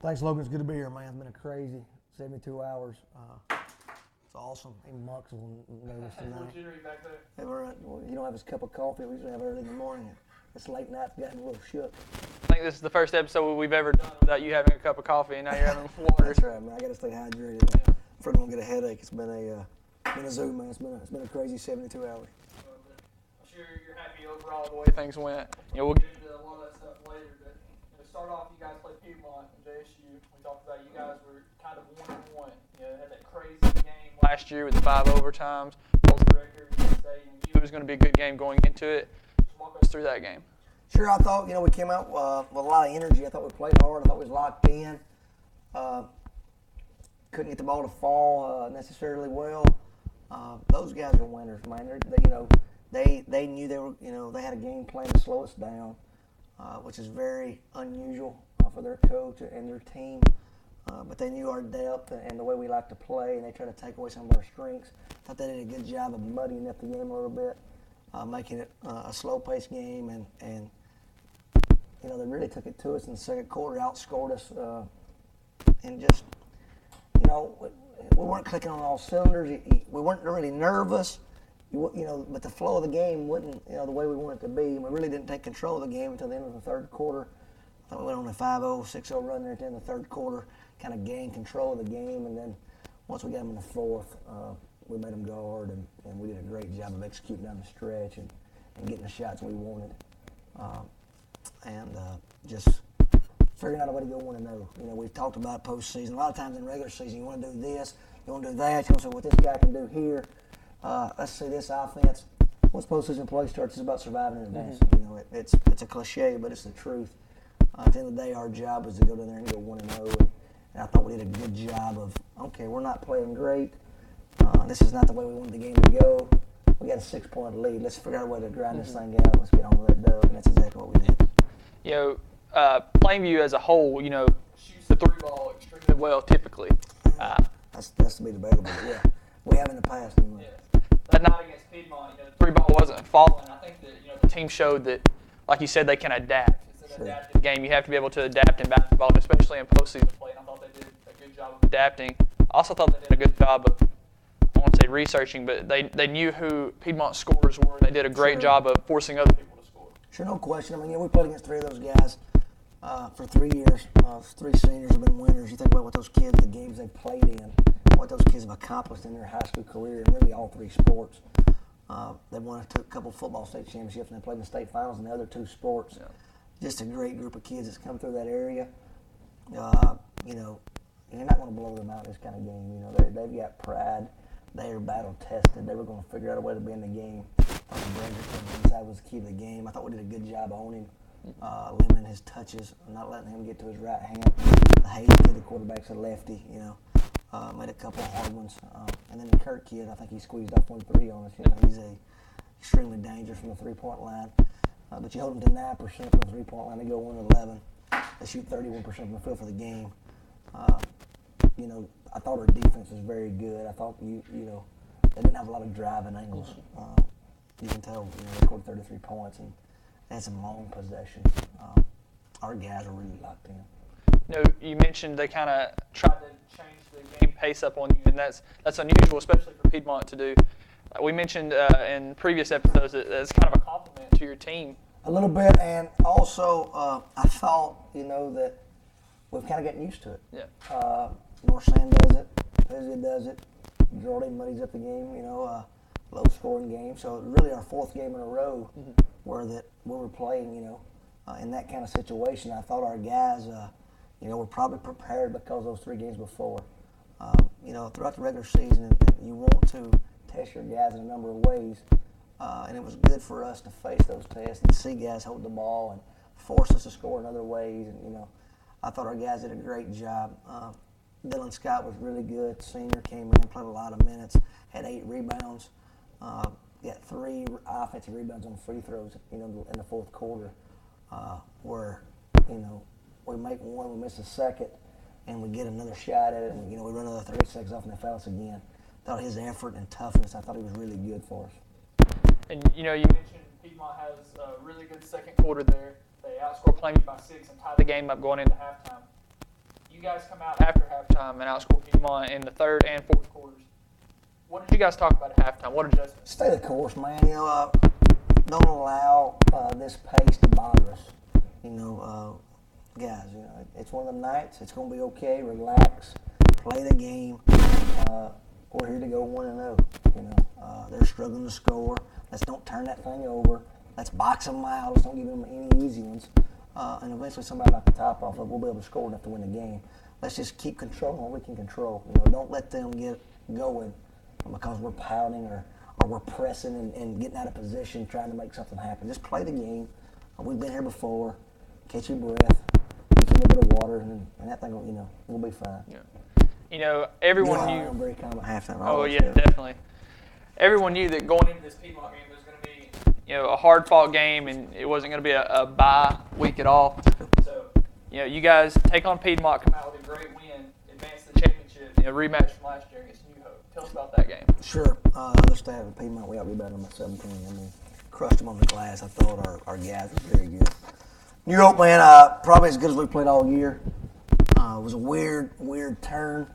Thanks, Logan. It's good to be here, man. It's been a crazy 72 hours. It's awesome. Even Muck's will notice tonight. Back there. Hey, you don't have his cup of coffee. We usually have it early in the morning. It's late night. Got him a little shook. I think this is the first episode we've ever done without you having a cup of coffee, and now you're having water. That's right, man. I got to stay hydrated. Yeah. I'm afraid I'm gonna get a headache. It's been a zoo, man. It's been a crazy 72 hours. I'm sure you're happy overall the way things went. We'll get into a lot of that stuff later, but to start off, you guys played Piedmont and JSU. We talked about you guys were kind of 1-1. Had that crazy game last year with the 5 overtimes, holds the record. You knew it was going to be a good game going into it. Just walk us through that game. Sure, I thought we came out with a lot of energy. I thought we played hard. I thought we was locked in. Couldn't get the ball to fall necessarily well. Those guys are winners, man. They knew they were, they had a game plan to slow us down, which is very unusual for their coach and their team. But they knew our depth and the way we like to play, and they tried to take away some of our strengths. Thought they did a good job of muddying up the game a little bit, making it a slow-paced game, and they really took it to us in the second quarter, outscored us, and just, we weren't clicking on all cylinders. We weren't really nervous, but the flow of the game wasn't, the way we wanted it to be. And we really didn't take control of the game until the end of the third quarter. I thought we went on a 5-0, 6-0 run there at the end of the third quarter, kind of gained control of the game. And then once we got them in the fourth, we made them go hard, and we did a great job of executing down the stretch and getting the shots we wanted. Just figuring out a way to go 1-0. We've talked about postseason. A lot of times in regular season, you want to do this, you want to do that. You want to say what this guy can do here. Let's see this offense. Once postseason play starts, it's about surviving and advancing. It's a cliche, but it's the truth. At the end of the day, our job is to go down there and go 1-0. And I thought we did a good job of, okay, we're not playing great. This is not the way we wanted the game to go. We got a 6-point lead. Let's figure out a way to grind this thing out. Let's get on with that dub, and that's exactly what we did. Plainview as a whole, shoots the 3-ball extremely well typically. That's to be debatable. Yeah, we have in the past. Anyway. Yeah. That night against Piedmont, the 3-ball wasn't falling. I think that the team showed that, like you said, they can adapt. It's an adaptive game. You have to be able to adapt in basketball, especially in postseason play. And I thought they did a good job of adapting. I also thought they did a good job of, I won't say researching, but they knew who Piedmont's scorers were. They did a great job of forcing other people to score. Sure, no question. We played against 3 of those guys for 3 years. 3 seniors have been winners. You think about what those kids, the games they played in, what those kids have accomplished in their high school career, and really all 3 sports. They won a couple football state championships, and they played in the state finals in the other 2 sports. Yeah. Just a great group of kids that's come through that area. You're not going to blow them out in this kind of game. They've got pride. They are battle tested. They were going to figure out a way to be in the game. That was the key to the game. I thought we did a good job owning, limiting his touches, not letting him get to his right hand. The Hayes kid, the quarterback's a lefty. Made a couple of hard ones. And then the Kirk kid, I think he squeezed off 1-3 on us. He's extremely dangerous from the 3-point line. But you hold them to 9% from the 3-point line. They go 1-11. They shoot 31% from the field for the game. I thought our defense was very good. I thought they didn't have a lot of driving angles. You can tell they scored 33 points and had some long possessions. Our guys are really locked in. You mentioned they kind of tried to change the game pace up on you, and that's unusual, especially for Piedmont to do. We mentioned in previous episodes that it's kind of a compliment to your team. A little bit, and also I thought, that we've kind of gotten used to it. Yeah. North-Sand does it, Pezia does it, Jordan muddies up the game, low-scoring game. So really our 4th game in a row where we were playing, in that kind of situation. I thought our guys, were probably prepared because of those 3 games before. Throughout the regular season, you want to test your guys in a number of ways, and it was good for us to face those tests and see guys hold the ball and force us to score in other ways. And I thought our guys did a great job. Dylan Scott was really good. Senior came in, played a lot of minutes, had 8 rebounds, got 3 offensive rebounds on free throws, in the 4th quarter, where, we make one, we miss a second, and we get another shot at it, and, we run another 30 seconds off and they foul us again. Thought his effort and toughness, I thought he was really good for us. And, you mentioned Piedmont has a really good second quarter there. They outscored Plainview by 6 and tied the game up going into halftime. you guys come out after halftime and outscore Piedmont in the third and fourth quarters. What did you guys talk about at halftime? What adjustments? Stay the course, man. Don't allow this pace to bother us. Guys, it's one of them nights. It's going to be okay. Relax. Play the game. We're here to go 1-0. They're struggling to score. Let's don't turn that thing over. Let's box them out. Let's don't give them any easy ones. And eventually somebody knock the top off of it. We'll be able to score enough to win the game. Let's just keep controlling what we can control. Don't let them get going because we're pouting or we're pressing and getting out of position trying to make something happen. Just play the game. We've been here before. Catch your breath. Take a little bit of water, and that thing will, we'll be fine. Yeah. Everyone knew. I'm very calm at halftime. Oh, yeah, definitely. Everyone knew that going into this Piedmont game was going to be, a hard-fought game, and it wasn't going to be a bye week at all. So, you guys take on Piedmont, come out with a great win, advance the championship, rematch from last year against New Hope. Tell us about that game. Sure. Other staff at Piedmont, we out-rebounded them by 17. Crushed them on the glass. I thought our guys were very good. New Hope, man, probably as good as we played all year. It was a weird turn.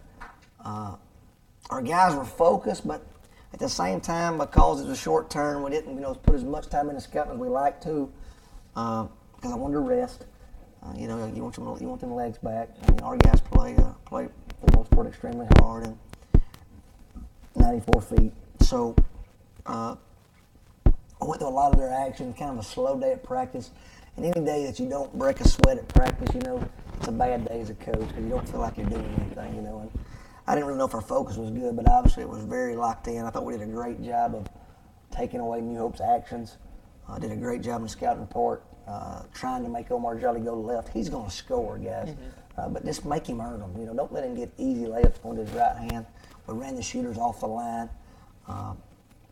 Our guys were focused, but at the same time, because it was a short turn, we didn't, put as much time into scouting as we like to, because I wanted to rest. You want them legs back. Our guys play for the most part extremely hard and 94 feet. So I went through a lot of their action, kind of a slow day at practice. And any day that you don't break a sweat at practice, it's a bad day as a coach because you don't feel like you're doing anything, And I didn't really know if our focus was good, but obviously it was very locked in. I thought we did a great job of taking away New Hope's actions. Did a great job in the scouting report, trying to make Omar Jolly go left. He's going to score, guys, but just make him earn them. Don't let him get easy layups on his right hand. We ran the shooters off the line.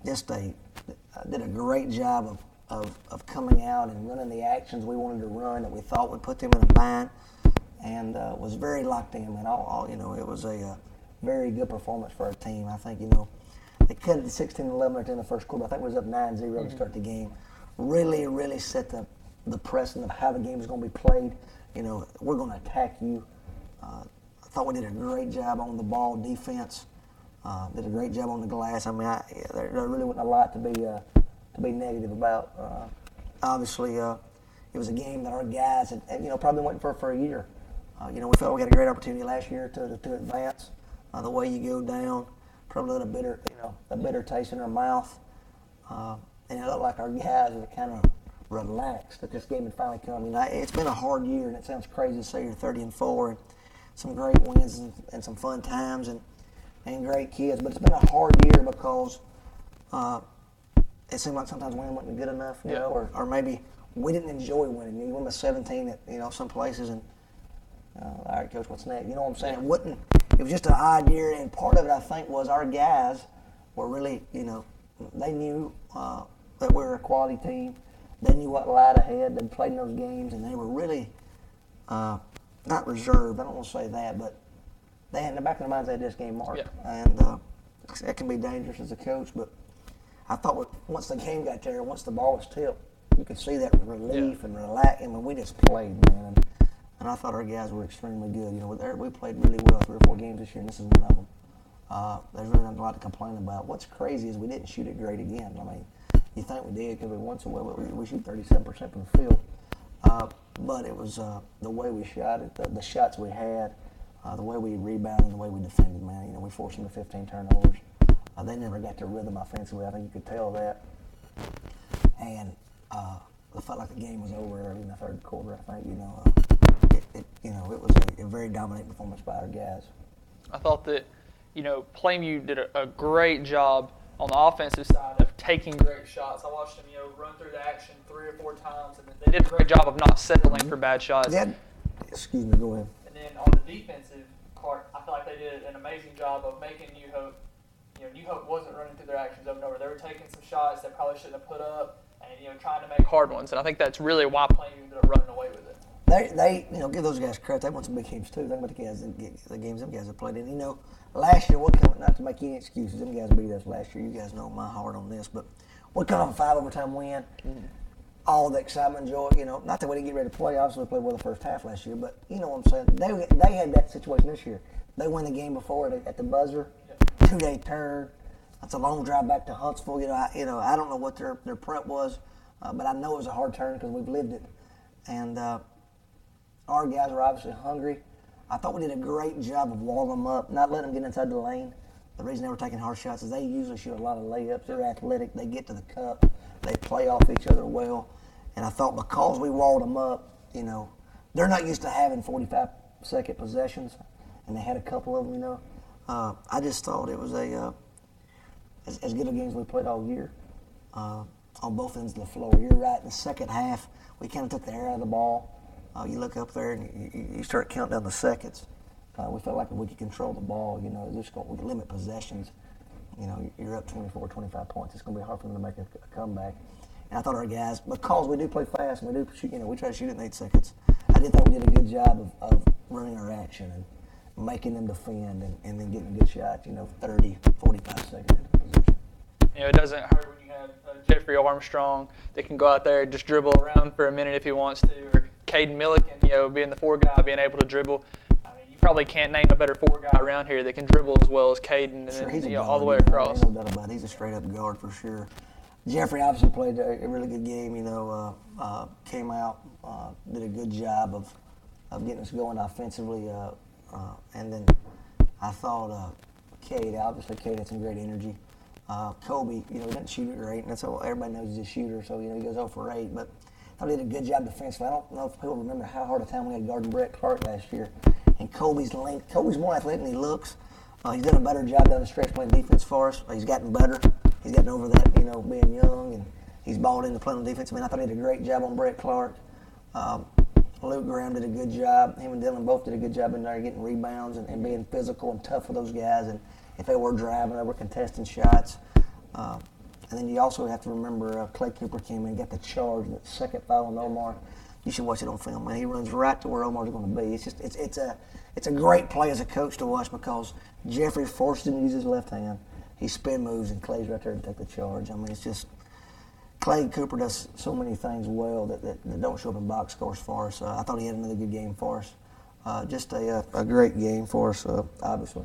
Did a great job of coming out and running the actions we wanted to run that we thought would put them in a bind, and was very locked in. Man, it was a very good performance for our team. I think they cut it to 16-11 at the end of the first quarter. I think we was up 9-0 to start the game. Really set the precedent of how the game is going to be played. We're going to attack you. I thought we did a great job on the ball defense. Did a great job on the glass. There really wasn't a lot to be negative about. Obviously, it was a game that our guys had probably waiting for a year. We felt we had a great opportunity last year to advance. The way you go down, probably let a bitter taste in our mouth, and it looked like our guys were kind of relaxed that this game had finally come. It's been a hard year, and it sounds crazy to say you're 30-4, and some great wins and some fun times and great kids, but it's been a hard year because it seemed like sometimes winning wasn't good enough, or maybe we didn't enjoy winning. You win by 17 at some places, and all right, coach, what's next? You know what I'm saying? It was just an odd year, and part of it I think was our guys were really, they knew that we were a quality team. They knew what lied ahead. They'd played in those games, and they were really not reserved. I don't want to say that, but they had in the back of their minds they had this game marked, and that can be dangerous as a coach. But I thought once the game got there, once the ball was tipped, you could see that relief and relax. We just played, man. And I thought our guys were extremely good. We played really well 3 or 4 games this year, and this is one of them. There's really not a lot to complain about. What's crazy is we didn't shoot it great again. You think we did because we won so well, but we shoot 37% from the field. But it was the way we shot it, the shots we had, the way we rebounded, the way we defended, man. We forced them to 15 turnovers. They never got their rhythm offensively. I think you could tell that. And it felt like the game was over in the third quarter. I think it was a very dominant performance by our guys. I thought that Plainview did a great job on the offensive side of taking great shots. I watched them run through the action 3 or 4 times, and they did a great job of not settling for bad shots. Excuse me, go ahead. And then on the defensive part, I feel like they did an amazing job of making New Hope. New Hope wasn't running through their actions over and over. They were taking some shots that probably shouldn't have put up, and trying to make hard ones. And I think that's really why Plainview ended up running away with it. They give those guys credit. They won some big games too. Think about the games them guys have played in. Last year, not to make any excuses, them guys beat us last year. You guys know my heart on this, but we come off a 5 overtime win. all the excitement, joy. Not that we didn't get ready to play. Obviously, we played well the first half last year, but you know what I'm saying. They had that situation this year. They won the game before at the buzzer, 2-day turn. That's a long drive back to Huntsville. I don't know what their prep was, but I know it was a hard turn because we've lived it. And our guys are obviously hungry. I thought we did a great job of walling them up, not letting them get inside the lane. The reason they were taking hard shots is they usually shoot a lot of layups. They're athletic. They get to the cup. They play off each other well. And I thought because we walled them up, they're not used to having 45-second possessions, and they had a couple of them, I just thought it was as good a game as we played all year on both ends of the floor. You're right. In the second half, we kind of took the air out of the ball. You look up there and you start counting down the seconds. We felt like if we could control the ball, we could limit possessions. You're up 24, 25 points. It's going to be hard for them to make a comeback. And I thought our guys, because we do play fast and we do shoot, we try to shoot it in 8 seconds. I did think we did a good job of running our action and making them defend and then getting a good shot, 30, 45 seconds into position. It doesn't hurt when you have Jeffrey Armstrong that can go out there and just dribble around for a minute if he wants to, or Caden Milliken, being the 4 guy, being able to dribble. You probably can't name a better 4 guy around here that can dribble as well as Caden, Sure, and then, all the way across. No doubt about it. He's a straight-up guard for sure. Jeffrey obviously played a really good game. Came out, did a good job of getting us going offensively, and then I thought Cade had some great energy. Kobe, he doesn't shoot it great, and that's all everybody knows he's a shooter. So he goes 0 for 8, but I thought he did a good job defensively. I don't know if people remember how hard a time we had guarding Brett Clark last year. And Kobe's length. Kobe's more athletic than he looks. He's done a better job down the stretch playing defense for us. He's gotten better. He's gotten over that, being young, and he's balled into playing on defense. I thought he did a great job on Brett Clark. Luke Graham did a good job. Him and Dylan both did a good job in there getting rebounds and being physical and tough with those guys. And if they were driving, they were contesting shots. And then you also have to remember Clay Cooper came in and got the charge, the second foul on Omar. You should watch it on film, man. He runs right to where Omar's going to be. It's a great play as a coach to watch because Jeffrey forced him to use his left hand. He spin moves and Clay's right there to take the charge. It's just Clay Cooper does so many things well that don't show up in box scores for us. I thought he had another good game for us. Just a great game for us, obviously.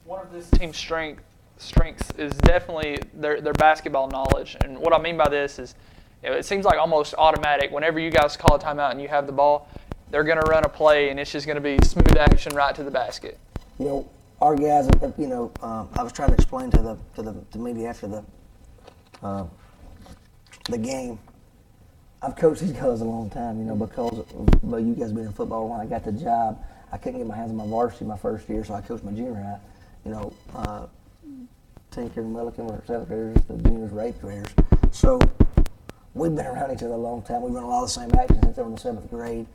One of this team's strengths is definitely their basketball knowledge, and what I mean by this is. It seems like almost automatic. Whenever you guys call a timeout and you have the ball, they're going to run a play, and it's just going to be smooth action right to the basket. Our guys. I was trying to explain to the media after the game. I've coached these guys a long time, because of you guys being in football. When I got the job, I couldn't get my hands on my varsity my first year, so I coached my junior high. Tinker and Milliken were 7th graders, the juniors were 8th graders. So we've been around each other a long time. We've run a lot of the same actions since they were in the 7th grade.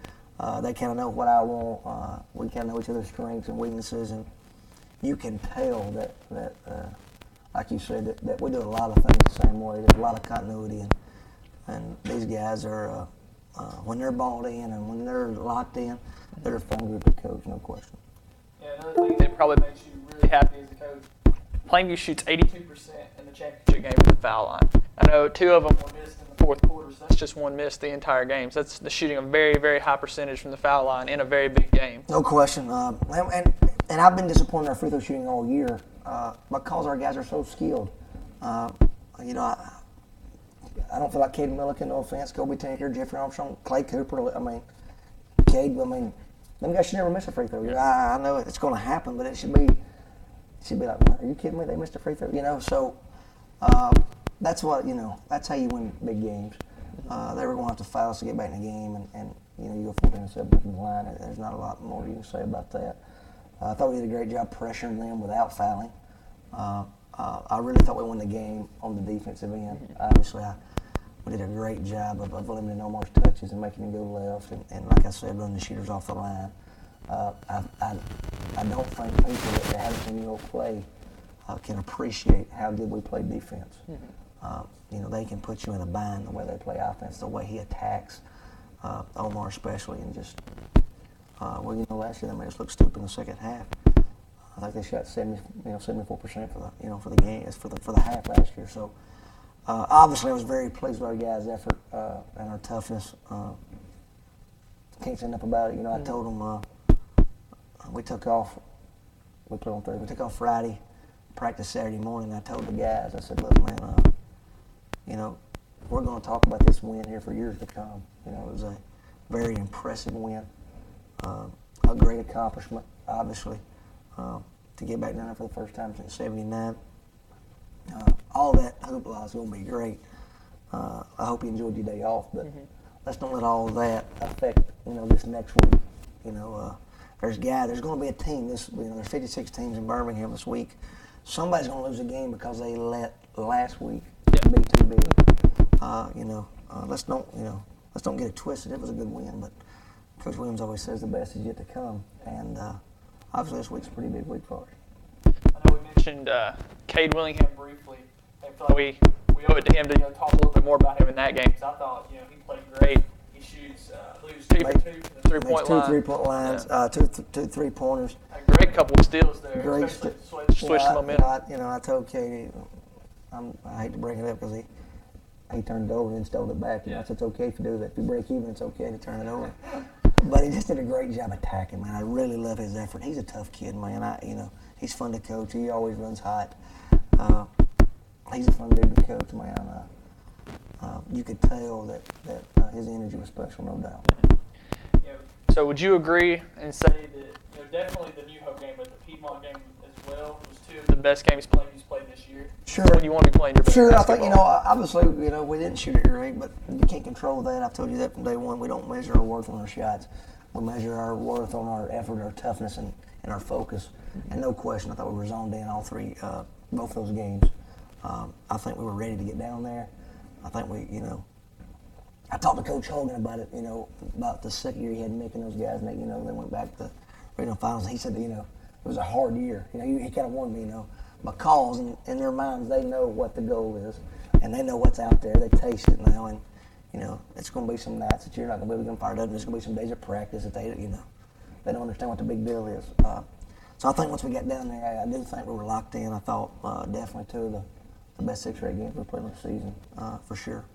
They kind of know what I want. We kind of know each other's strengths and weaknesses, and you can tell that like you said, that we do a lot of things the same way. There's a lot of continuity, and these guys are, when they're balled in and when they're locked in, they're a fun group to coach, no question. Yeah, another thing that probably makes you really happy as a coach, Plainview shoots 82% in the championship game at the foul line. I know 2 of them were missed in the 4th quarter, so that's just 1 miss the entire game. So that's the shooting a very, very high percentage from the foul line in a very big game. No question. And I've been disappointed in our free throw shooting all year because our guys are so skilled. I don't feel like Caden Milliken, no offense, Kobe Tinker, Jeffrey Armstrong, Clay Cooper. Cade. Them guys should never miss a free throw. I know it's going to happen, but it should be like, are you kidding me? They missed a free throw. So that's that's how you win big games. They were going to have to foul us to get back in the game, and you go 14-7 from the line. There's not a lot more you can say about that. I thought we did a great job pressuring them without fouling. I really thought we won the game on the defensive end. Obviously, we did a great job of limiting Omar's touches and making him go left, and like I said, running the shooters off the line. I don't think people that haven't seen play can appreciate how good we play defense. They can put you in a bind the way they play offense, the way he attacks, Omar especially, and just last year they made us look stupid in the second half. I think they shot 74% for the game, for the half last year. So Obviously, I was very pleased with our guys' effort and our toughness. Can't say enough about it. I told them we took off. We played on Thursday. We took off Friday, practice Saturday morning. I told the guys, I said, look, man, we're going to talk about this win here for years to come. It was a very impressive win, a great accomplishment, obviously, to get back down there for the first time since '79. All that hoopla is going to be great. I hope you enjoyed your day off, but let's don't let all that affect this next week. There's going to be a team. There's 56 teams in Birmingham this week. Somebody's going to lose a game because they let last week be too big. Let's don't get it twisted. It was a good win, but Coach Williams always says the best is yet to come, and obviously this week's a pretty big week for us. I know we mentioned Cade Willingham briefly. I feel like we owe it to him to talk a little bit more about him in that game, because I thought he played great. He shoots, I believe it was 2 for 2 from the three-point line. 2 3-point lines, Yeah. two three-pointers. A great couple of steals there, Great especially switched the momentum. I told Katie, I hate to bring it up because he turned it over and then stole it back. I said, it's okay if you do that. If you break even, it's okay to turn it over. But he just did a great job attacking, man. I really love his effort. He's a tough kid, man. He's fun to coach. He always runs hot. He's a fun dude to coach, man. You could tell that his energy was special, no doubt. So would you agree and say that definitely the New Hope game, but the Piedmont game as well was two of the best games he's played this year? Sure. When you want to be playing your best basketball. I think, obviously, we didn't shoot it great, but you can't control that. I've told you that from day one. We don't measure our worth on our shots. We measure our worth on our effort, our toughness, and our focus. And no question, I thought we were zoned in all three, both those games. I think we were ready to get down there. I think I talked to Coach Hogan about it, about the second year he had Nick and those guys, and they went back to the regional finals. He said, it was a hard year. He kind of warned me, because in their minds they know what the goal is, and they know what's out there. They taste it now, and it's going to be some nights that you're not going to be able to get them fired up. And there's going to be some days of practice that they don't understand what the big deal is. So I think once we got down there, I do think we were locked in. I thought definitely two of the best 6 or 8 games we played in the season, for sure.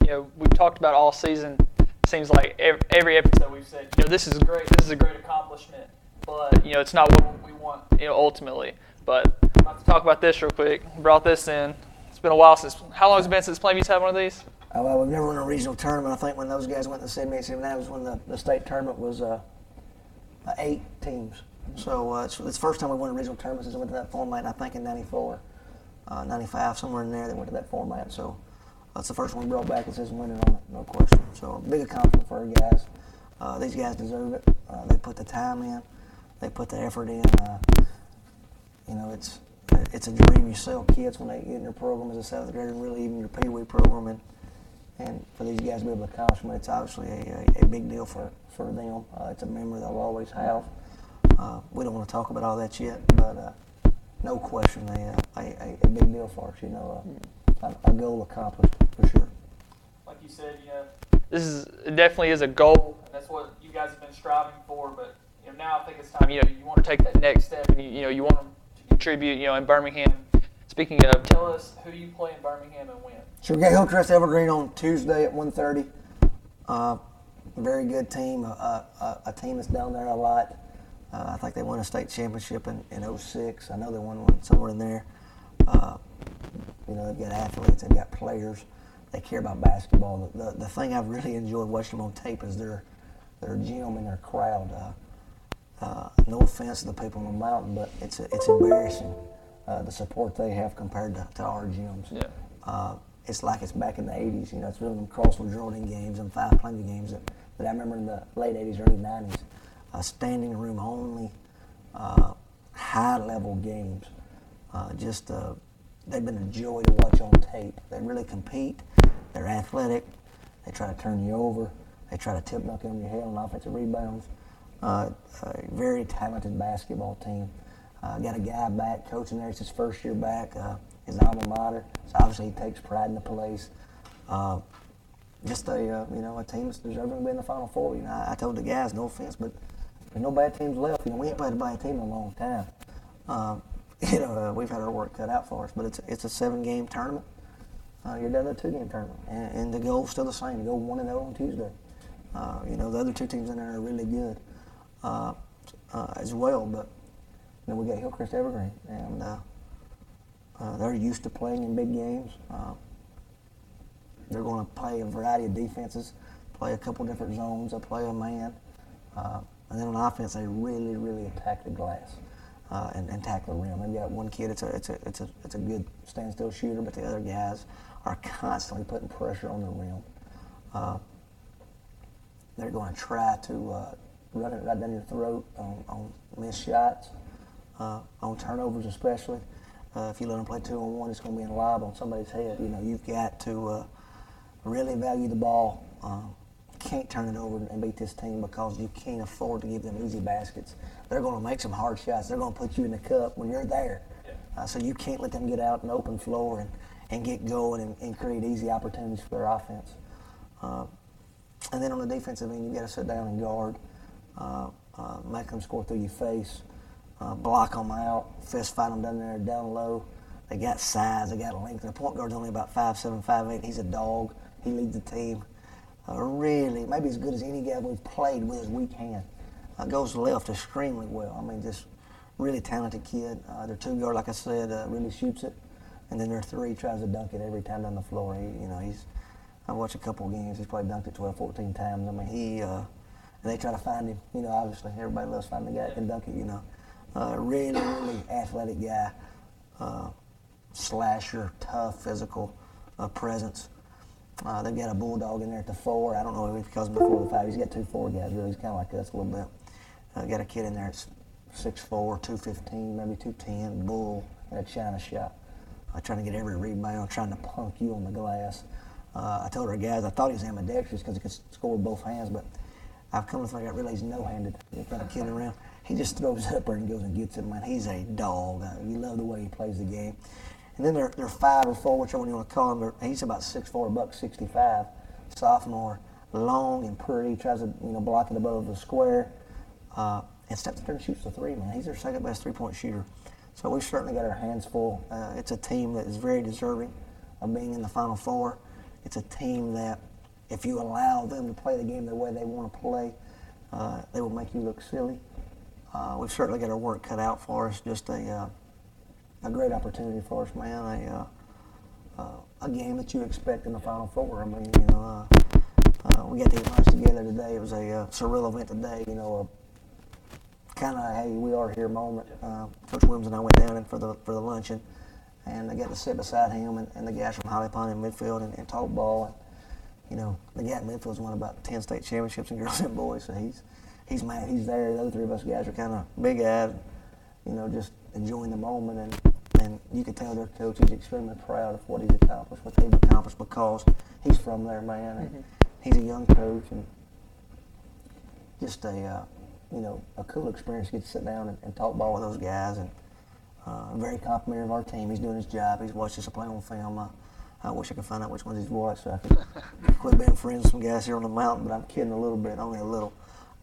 We've talked about all season. Seems like every episode we've said, this is great. This is a great accomplishment, but it's not what we want, ultimately. But I'm about to talk about this real quick. Brought this in. It's been a while since. How long has it been since Plainview's had one of these? Well, we've never won a regional tournament. I think when those guys went to 78, 79 was when the state tournament was 8 teams. So it's the first time we won a regional tournament since we went to that format. I think in '94, '95, somewhere in there, they went to that format. So that's the first one we brought back. It says winning on it, no question. So big accomplishment for our guys. These guys deserve it. They put the time in. They put the effort in. It's a dream you sell kids when they get in your program as a 7th grader, and really even your Pee Wee program. And for these guys to be able to accomplish it, it's obviously a big deal for them. It's a memory they'll always have. We don't want to talk about all that yet, but no question, a big deal for us. A goal accomplished for sure. Like you said, it definitely is a goal, and that's what you guys have been striving for. But now I think it's time. You want to take that next step, and you want to contribute. In Birmingham. Speaking of, tell us who you play in Birmingham and when. So we got Hillcrest Evergreen on Tuesday at 1:30. Very good team. A team that's down there a lot. I think they won a state championship in '06. I know they won one somewhere in there. They've got athletes. They've got players. They care about basketball. The thing I've really enjoyed watching them on tape is their gym and their crowd. No offense to the people on the mountain, but it's embarrassing the support they have compared to our gyms. Yeah. It's like it's back in the '80s. It's really them Crossville Jordan games and 5 Plainview games that I remember in the late '80s, early '90s. Standing room only, high-level games. They've been a joy to watch on tape. They really compete. They're athletic. They try to turn you over. They try to tip knock you on your head on offensive rebounds. A very talented basketball team. Got a guy back coaching there. It's his first year back. His alma mater. So obviously he takes pride in the place. Just a team that's deserving to be in the Final Four. I told the guys, no offense, but there's no bad teams left. We ain't played a bad team in a long time. We've had our work cut out for us, but it's a 7-game tournament. you're down to a 2-game tournament, and the goal's still the same. To go 1-0 on Tuesday. The other 2 teams in there are really good as well, but we got Hillcrest Evergreen, and they're used to playing in big games. They're going to play a variety of defenses, play a couple different zones. They'll play a man, and then on offense, they really, really attack the glass and tackle the rim. They've got one kid; it's a good standstill shooter, but the other guys are constantly putting pressure on the rim. They're going to try to run it right down your throat on missed shots, on turnovers especially. If you let them play 2-on-1, it's going to be in lob on somebody's head. You've got to really value the ball. Can't turn it over and beat this team because you can't afford to give them easy baskets. They're going to make some hard shots. They're going to put you in the cup when you're there. So you can't let them get out an open floor and get going and create easy opportunities for their offense. And then on the defensive end, you've got to sit down and guard, make them score through your face, block them out, fist fight them down there, down low. They got size, they got length. The point guard's only about 5'7", 5'8". He's a dog. He leads the team. Really, maybe as good as any guy we've played with as we can. Goes left extremely well. I mean, just really talented kid. Their 2 guard, like I said, really shoots it. And then their 3 tries to dunk it every time down the floor. I watched a couple of games. He's probably dunked it 12, 14 times. I mean, and they try to find him. Obviously, everybody loves finding the guy that can dunk it, really, really athletic guy. Slasher, tough, physical presence. They've got a bulldog in there at the 4. I don't know if he calls him the 4 or the 5. He's got 2 4 guys, really. He's kind of like us a little bit. Got a kid in there that's 6'4", 215, maybe 210, bull, and a China shot. Trying to get every rebound, trying to punk you on the glass. I told our guys I thought he was ambidextrous because he could score with both hands, but I've come to find out really he's no-handed. He's got a kid around. He just throws it up there and goes and gets it. Man, he's a dog. You love the way he plays the game. And then they're 5 or 4, whichever one you want to call him. He's about 6'4", $165, sophomore, long and pretty. Tries to block it above the square, and steps there and shoots the 3. Man, he's their second best 3-point shooter. So we've certainly got our hands full. It's a team that is very deserving of being in the Final Four. It's a team that, if you allow them to play the game the way they want to play, they will make you look silly. We've certainly got our work cut out for us. Just a great opportunity for us, man. A game that you expect in the Final Four. I mean, we got to eat lunch together today. It was a surreal event today. Kind of hey, we are here moment. Coach Williams and I went down in for the luncheon, and I got to sit beside him and the guys from Holly Pond in midfield and talk ball. And the guy in midfield's won about 10 state championships in girls and boys, so he's mad. He's there. The other 3 of us guys are kind of big-eyed, just enjoying the moment. And you can tell their coach is extremely proud of what he's accomplished, what they've accomplished, because he's from there, man. And he's a young coach, and just a cool experience to get to sit down and talk ball with those guys. And very complimentary of our team. He's doing his job. He's watched us play on film. I wish I could find out which ones he's watched so I could quit being friends with some guys here on the mountain, but I'm kidding a little bit, only a little.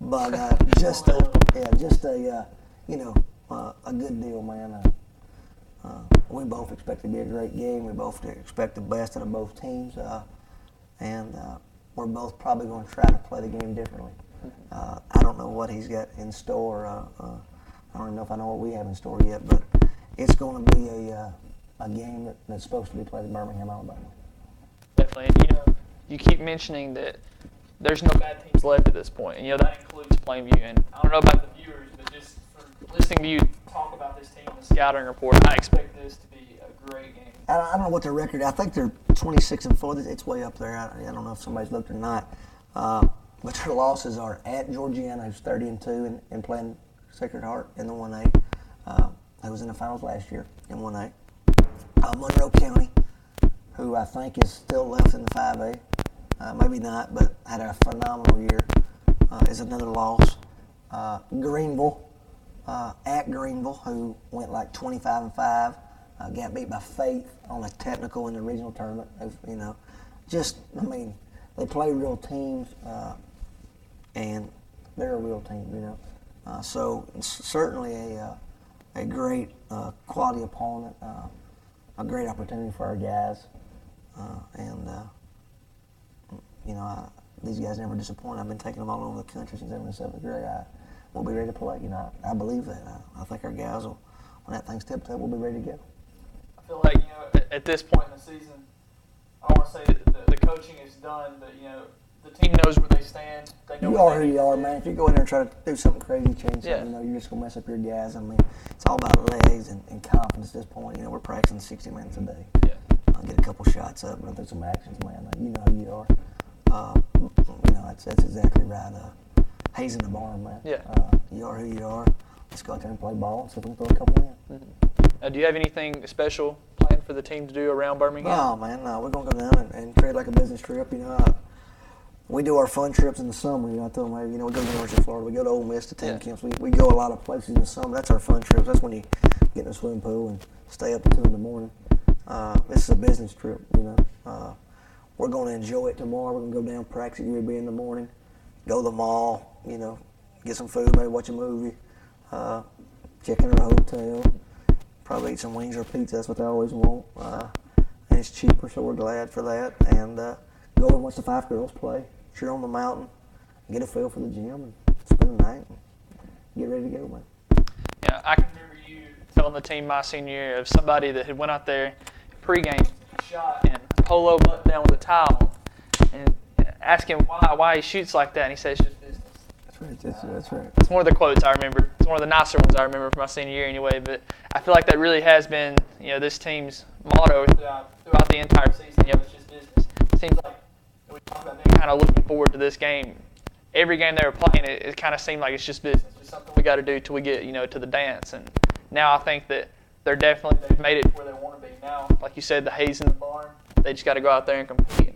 But just a good deal, man. We both expect it to be a great game. We both expect the best out of both teams, and we're both probably going to try to play the game differently. I don't know what he's got in store. I don't even know if I know what we have in store yet, but it's going to be a game that's supposed to be played in Birmingham, Alabama. Definitely. And, you keep mentioning that there's no bad teams left at this point, and that includes Plainview. And I don't know about the viewers, but just for listening to you talk about this team in the scouting report, I expect this to be a great game. I don't know what their record is. I think they're 26-4. It's way up there. I don't know if somebody's looked or not. But their losses are at Georgiana, who's 30-2 and playing Sacred Heart in the 1A. Who was in the finals last year in 1A. Monroe County, who I think is still left in the 5A. Maybe not, but had a phenomenal year, is another loss. Greenville, at Greenville, who went like 25-5, got beat by Faith on a technical in the regional tournament. They play real teams, and they're a real team, So it's certainly a great quality opponent, a great opportunity for our guys. These guys never disappoint. I've been taking them all over the country since they were in 7th grade. We'll be ready to play. I believe that. I think our guys will, when that thing's tipped up, we'll be ready to go. I feel like, at this point in the season, I don't want to say that the coaching is done, but, the team knows where they stand. They know you are who you are, man. If you go in there and try to do something crazy, change something, you're just going to mess up your guys. I mean, it's all about legs and confidence at this point. We're practicing 60 minutes a day. Yeah. Get a couple shots up, run through some actions, man. You know who you are. That's exactly right. Hazing the barn, man. Yeah. You are who you are. Let's go out there and play ball and see if we can throw a couple in. Mm-hmm. Do you have anything special planned for the team to do around Birmingham? No, man. We're going to go down and treat it like a business trip. We do our fun trips in the summer. I tell them, we go to the University of Florida. We go to Ole Miss to team camps. We go a lot of places in the summer. That's our fun trips. That's when you get in the swimming pool and stay up until in the morning. This is a business trip, We're going to enjoy it tomorrow. We're going to go down, practice at UAB in the morning, go to the mall, get some food, maybe watch a movie, check into a hotel, probably eat some wings or pizza. That's what they always want. And it's cheaper, so we're glad for that. And go and watch the 5 girls play, cheer on the mountain, get a feel for the gym, and spend the night and get ready to go, man. Yeah, I can remember you telling the team my senior year of somebody that had went out there pregame, shot, and polo button down with a towel, and ask him why he shoots like that, and he says it's just business. That's right. It's one of the quotes I remember. It's one of the nicer ones I remember from my senior year anyway, but I feel like that really has been, this team's motto throughout the entire season. It's just business. It seems like we talked about them kind of looking forward to this game. Every game they were playing, it kind of seemed like it's just business. It's something we got to do till we get, to the dance. And now I think that they've made it where they want to be now. Like you said, the haze in the barn. They just got to go out there and compete.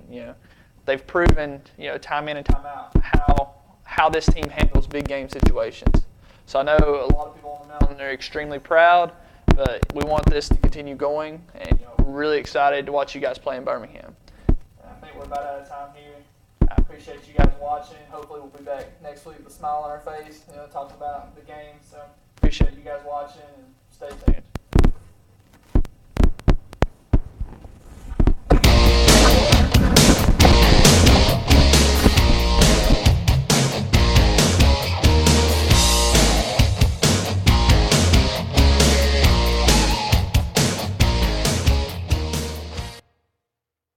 They've proven, time in and time out how this team handles big game situations. So I know a lot of people on the mountain are extremely proud, but we want this to continue going, and we're really excited to watch you guys play in Birmingham. I think we're about out of time here. I appreciate you guys watching. Hopefully we'll be back next week with a smile on our face, talking about the game. So appreciate you guys watching, and stay safe.